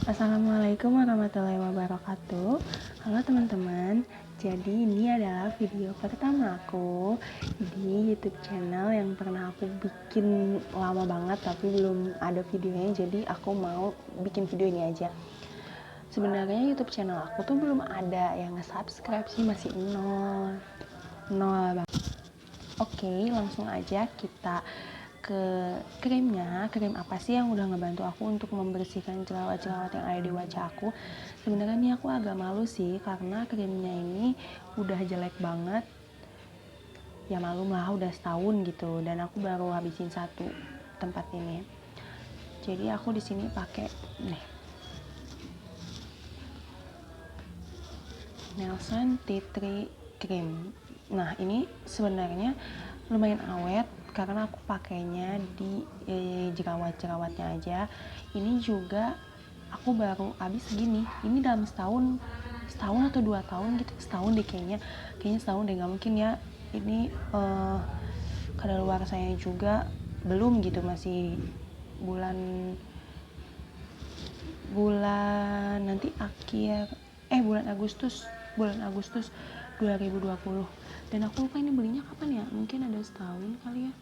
Assalamualaikum warahmatullahi wabarakatuh. Halo teman-teman. Jadi ini adalah video pertama aku di YouTube channel yang pernah aku bikin lama banget tapi belum ada videonya. Jadi aku mau bikin video ini aja. Sebenarnya YouTube channel aku tuh belum ada yang nge-subscribe sih, masih nol banget. Oke, langsung aja kita ke krimnya. Krim apa sih yang udah ngebantu aku untuk membersihkan jerawat-jerawat yang ada di wajah aku? Sebenarnya ini aku agak malu sih karena krimnya ini udah jelek banget. Ya malum lah, udah setahun gitu dan aku baru habisin satu tempat ini. Jadi aku di sini pakai nih Nelson Tea Tree Cream. Nah, ini sebenarnya lumayan awet karena aku pakainya di jerawat-jerawatnya aja. Ini juga aku baru habis segini. Ini dalam setahun atau 2 tahun gitu. Setahun deh kayaknya setahun deh, nggak mungkin ya. Ini kadaluarsanya juga belum gitu, masih bulan nanti akhir bulan Agustus 2020. Dan aku lupa ini belinya kapan ya, mungkin ada setahun kali ya.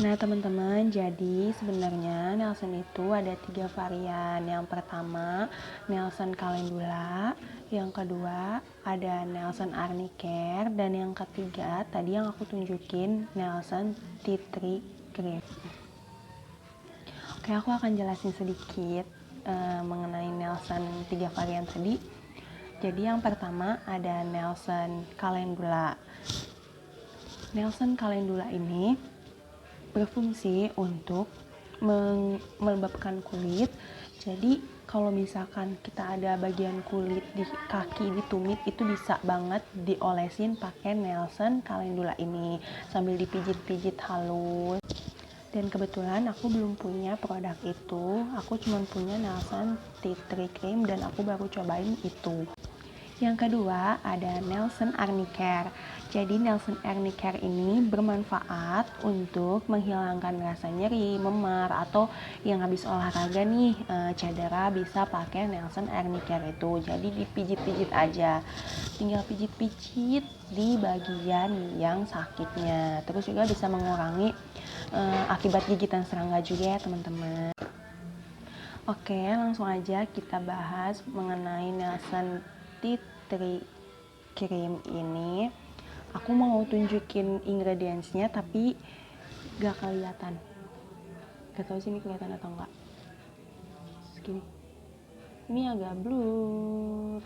Nah teman-teman, jadi sebenarnya Nelson itu ada 3 varian. Yang pertama Nelson Calendula, yang kedua ada Nelson Arnicare, dan yang ketiga tadi yang aku tunjukin Nelson Tea Tree Cream. Oke, aku akan jelasin sedikit mengenai Nelson 3 varian tadi. Jadi yang pertama ada Nelson Calendula. Nelson Calendula ini berfungsi untuk melembabkan kulit. Jadi kalau misalkan kita ada bagian kulit di kaki, di tumit, itu bisa banget diolesin pakai Nelson Calendula ini sambil dipijit-pijit halus. Dan kebetulan aku belum punya produk itu, aku cuma punya Nelson Tea Tree Cream dan aku baru cobain itu. Yang kedua ada Nelson Arnicare. Jadi Nelson Arnicare ini bermanfaat untuk menghilangkan rasa nyeri, memar, atau yang habis olahraga nih cedera, bisa pakai Nelson Arnicare itu. Jadi dipijit-pijit aja, tinggal pijit-pijit di bagian yang sakitnya. Terus juga bisa mengurangi akibat gigitan serangga juga ya teman-teman. Oke, langsung aja kita bahas mengenai Nelson Tea Tree Cream ini. Aku mau tunjukin ingredientsnya tapi gak kelihatan. Gak tahu sih ini kelihatan atau enggak. Segini. Ini agak blur.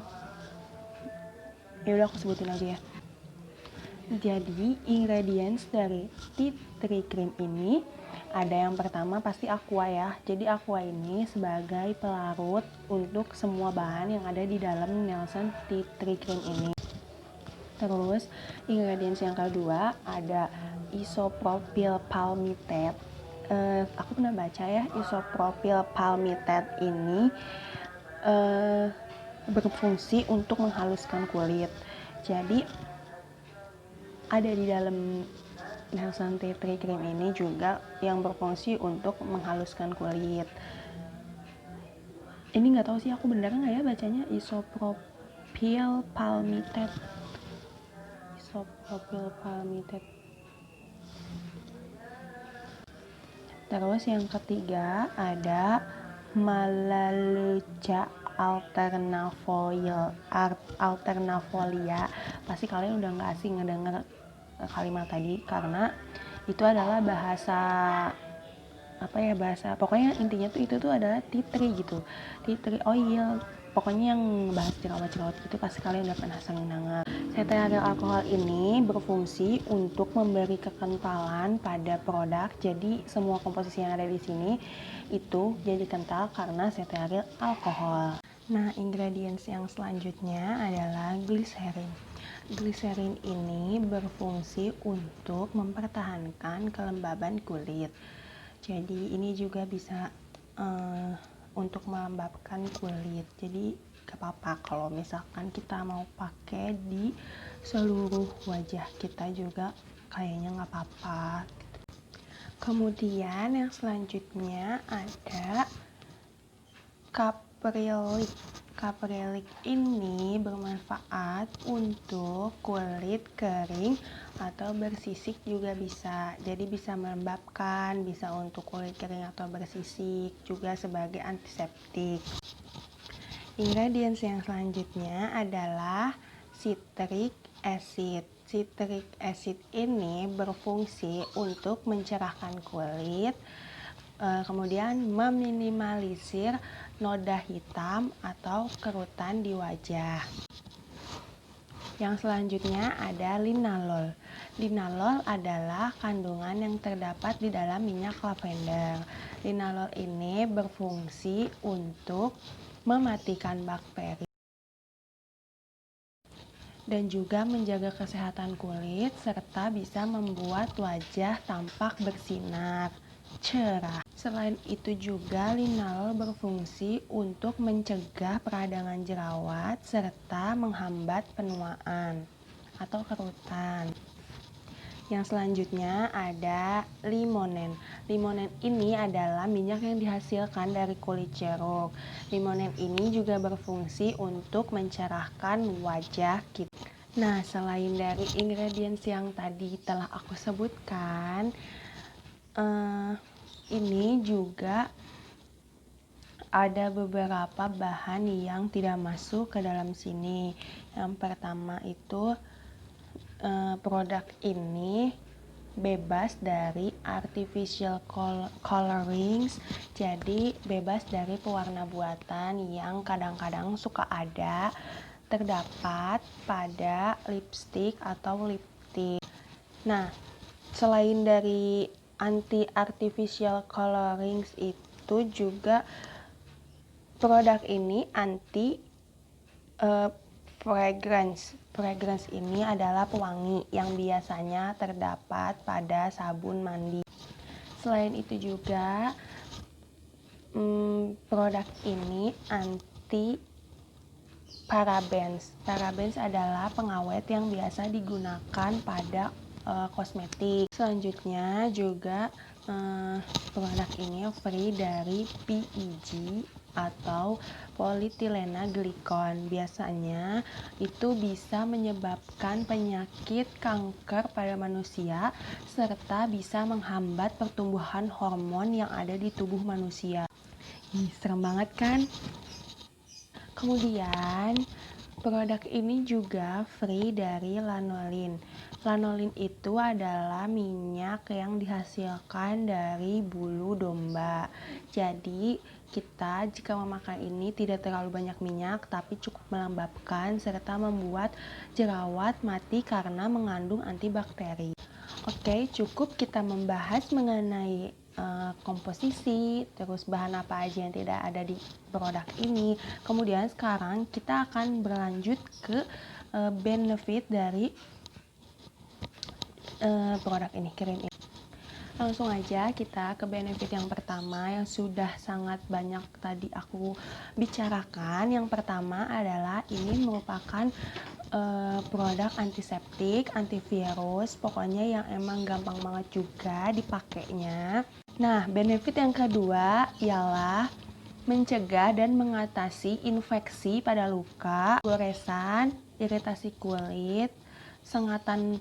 Ya udah aku sebutin aja ya. Jadi ingredients dari Tea Tree Cream ini ada yang pertama pasti aqua ya. Jadi aqua ini sebagai pelarut untuk semua bahan yang ada di dalam Nelson Tea Tree Cream ini. Terus ingredients yang kedua ada isopropyl palmitate. Aku pernah baca ya, isopropyl palmitate ini berfungsi untuk menghaluskan kulit. Jadi ada di dalam Nelson Tea Tree Cream ini juga yang berfungsi untuk menghaluskan kulit. Ini nggak tahu sih aku benar nggak ya bacanya, isopropyl palmitate. Isopropyl palmitate. Terus yang ketiga ada Melaleuca alternafolia. Pasti kalian udah nggak asing ngedenger kalimat tadi karena itu adalah bahasa pokoknya intinya tuh itu tuh adalah tea tree gitu, tea tree oil, pokoknya yang bahas jerawat-jerawat gitu pasti kalian udah pernah sering dengar. Cetearyl alkohol ini berfungsi untuk memberi kekentalan pada produk. Jadi semua komposisi yang ada di sini itu jadi kental karena cetearyl alkohol. Nah, ingredients yang selanjutnya adalah gliserin. Gliserin ini berfungsi untuk mempertahankan kelembaban kulit. Jadi ini juga bisa untuk melembabkan kulit. Jadi gak apa-apa kalau misalkan kita mau pakai di seluruh wajah kita juga kayaknya gak apa-apa. Kemudian yang selanjutnya ada Caprylic. Caprylic ini bermanfaat untuk kulit kering atau bersisik juga bisa. Jadi bisa melembabkan, bisa untuk kulit kering atau bersisik, juga sebagai antiseptik. Ingredients yang selanjutnya adalah citric acid. Citric acid ini berfungsi untuk mencerahkan kulit, kemudian meminimalisir noda hitam atau kerutan di wajah. Yang selanjutnya ada linalol. Linalol adalah kandungan yang terdapat di dalam minyak lavender. Linalol ini berfungsi untuk mematikan bakteri dan juga menjaga kesehatan kulit, serta bisa membuat wajah tampak bersinar, cerah. Selain itu juga linalol berfungsi untuk mencegah peradangan jerawat serta menghambat penuaan atau kerutan. Yang selanjutnya ada limonen. Limonen ini adalah minyak yang dihasilkan dari kulit jeruk. Limonen ini juga berfungsi untuk mencerahkan wajah kita. Nah, selain dari ingredients yang tadi telah aku sebutkan, ini juga ada beberapa bahan yang tidak masuk ke dalam sini. Yang pertama itu produk ini bebas dari artificial colorings, jadi bebas dari pewarna buatan yang kadang-kadang suka ada terdapat pada lipstick atau lip tint. Nah, selain dari anti artificial colorings itu juga produk ini anti fragrance. Fragrance ini adalah pewangi yang biasanya terdapat pada sabun mandi. Selain itu juga produk ini anti parabens. Parabens adalah pengawet yang biasa digunakan pada kosmetik. Selanjutnya juga produk ini free dari PEG atau polietilena glikol. Biasanya itu bisa menyebabkan penyakit kanker pada manusia serta bisa menghambat pertumbuhan hormon yang ada di tubuh manusia. Serem banget kan? Kemudian produk ini juga free dari lanolin. Lanolin itu adalah minyak yang dihasilkan dari bulu domba. Jadi kita jika memakai ini tidak terlalu banyak minyak, tapi cukup melembabkan serta membuat jerawat mati karena mengandung antibakteri. Oke, cukup kita membahas mengenai komposisi, terus bahan apa aja yang tidak ada di produk ini. Kemudian sekarang kita akan berlanjut ke benefit dari produk ini, krim ini. Langsung aja kita ke benefit yang pertama yang sudah sangat banyak tadi aku bicarakan. Yang pertama adalah ini merupakan produk antiseptik, antivirus, pokoknya yang emang gampang banget juga dipakainya. Nah, benefit yang kedua ialah mencegah dan mengatasi infeksi pada luka, goresan, iritasi kulit, sengatan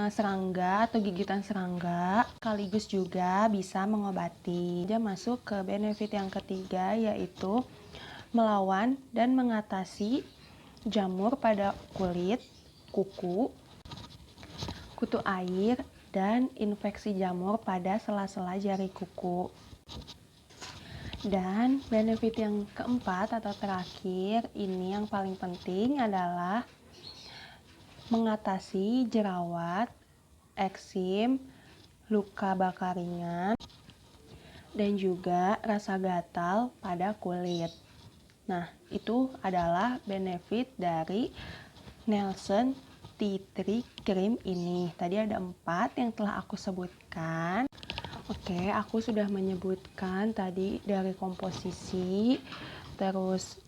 serangga atau gigitan serangga, sekaligus juga bisa mengobati. Dia masuk ke benefit yang ketiga, yaitu melawan dan mengatasi jamur pada kulit, kuku, kutu air, dan infeksi jamur pada sela-sela jari kuku. Dan benefit yang keempat atau terakhir, ini yang paling penting adalah mengatasi jerawat, eksim, luka bakar ringan, dan juga rasa gatal pada kulit. Nah, itu adalah benefit dari Nelson Tea Tree Cream ini. Tadi ada 4 yang telah aku sebutkan. Oke, aku sudah menyebutkan tadi dari komposisi, terus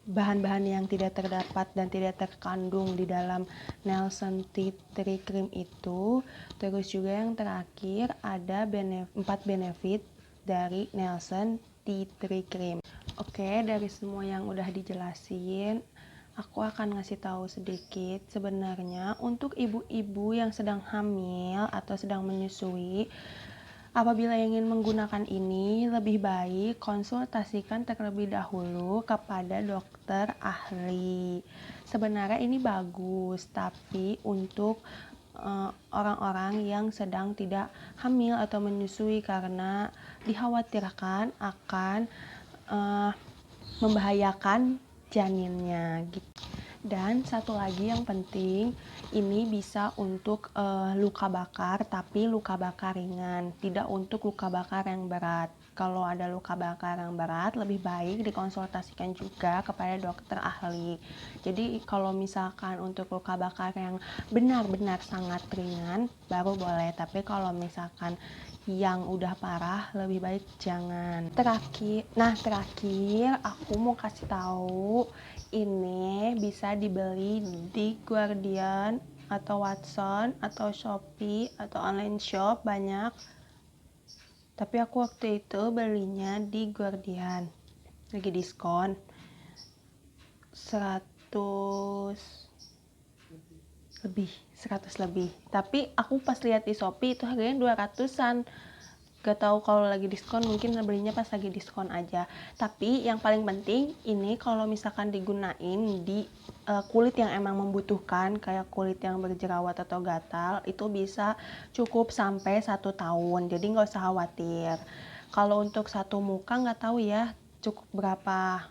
bahan-bahan yang tidak terdapat dan tidak terkandung di dalam Nelson Tea Tree Cream itu. Terus juga yang terakhir ada 4 benefit dari Nelson Tea Tree Cream. Oke, dari semua yang udah dijelasin, aku akan ngasih tahu sedikit. Sebenarnya untuk ibu-ibu yang sedang hamil atau sedang menyusui, apabila ingin menggunakan ini, lebih baik konsultasikan terlebih dahulu kepada dokter ahli. Sebenarnya ini bagus, tapi untuk orang-orang yang sedang tidak hamil atau menyusui karena dikhawatirkan akan membahayakan janinnya gitu. Dan satu lagi yang penting, ini bisa untuk luka bakar, tapi luka bakar ringan, tidak untuk luka bakar yang berat. Kalau ada luka bakar yang berat, lebih baik dikonsultasikan juga kepada dokter ahli. Jadi kalau misalkan untuk luka bakar yang benar-benar sangat ringan, baru boleh. Tapi kalau misalkan yang udah parah, lebih baik jangan. Terakhir aku mau kasih tahu, ini bisa dibeli di Guardian atau Watson atau Shopee atau online shop banyak. Tapi aku waktu itu belinya di Guardian. Lagi diskon 100 lebih. Tapi aku pas lihat di Shopee itu harganya 200-an. Gak tahu kalau lagi diskon, mungkin belinya pas lagi diskon aja. Tapi yang paling penting ini kalau misalkan digunain di kulit yang emang membutuhkan, kayak kulit yang berjerawat atau gatal, itu bisa cukup sampai 1 tahun. Jadi nggak usah khawatir. Kalau untuk satu muka nggak tahu ya cukup berapa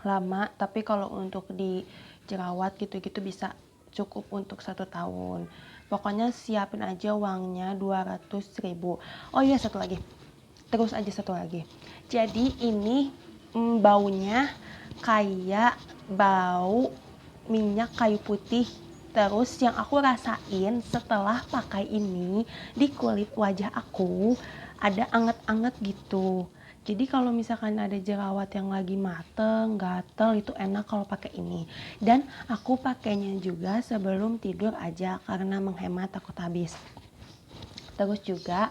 lama, tapi kalau untuk di jerawat gitu-gitu bisa cukup untuk 1 tahun. Pokoknya siapin aja uangnya 200.000. Oh iya, satu lagi. Jadi ini baunya kayak bau minyak kayu putih. Terus yang aku rasain setelah pakai ini di kulit wajah aku, ada anget-anget gitu. Jadi kalau misalkan ada jerawat yang lagi mateng, gatel, itu enak kalau pakai ini. Dan aku pakainya juga sebelum tidur aja karena menghemat, takut habis. Terus juga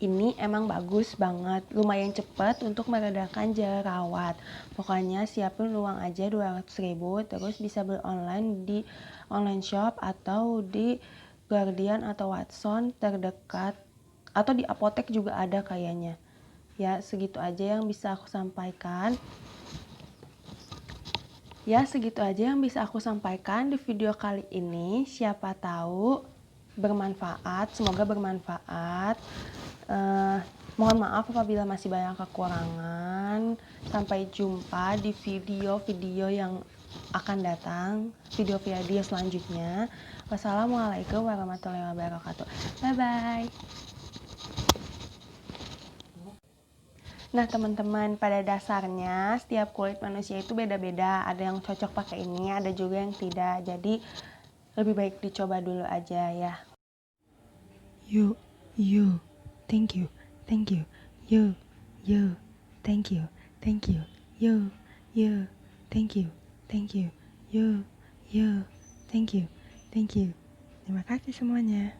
ini emang bagus banget, lumayan cepet untuk meredakan jerawat. Pokoknya siapin uang aja 200.000, terus bisa beli online di online shop atau di Guardian atau Watson terdekat, atau di apotek juga ada kayaknya. Ya, segitu aja yang bisa aku sampaikan. Di video kali ini. Siapa tahu bermanfaat, semoga bermanfaat. Mohon maaf apabila masih banyak kekurangan. Sampai jumpa di video-video yang akan datang, video-video selanjutnya. Wassalamualaikum warahmatullahi wabarakatuh. Bye bye. Nah teman-teman, pada dasarnya setiap kulit manusia itu beda-beda. Ada yang cocok pakai ini, ada juga yang tidak. Jadi lebih baik dicoba dulu aja ya. You, thank you, you, thank you, you, thank you, you, thank you. Terima kasih semuanya.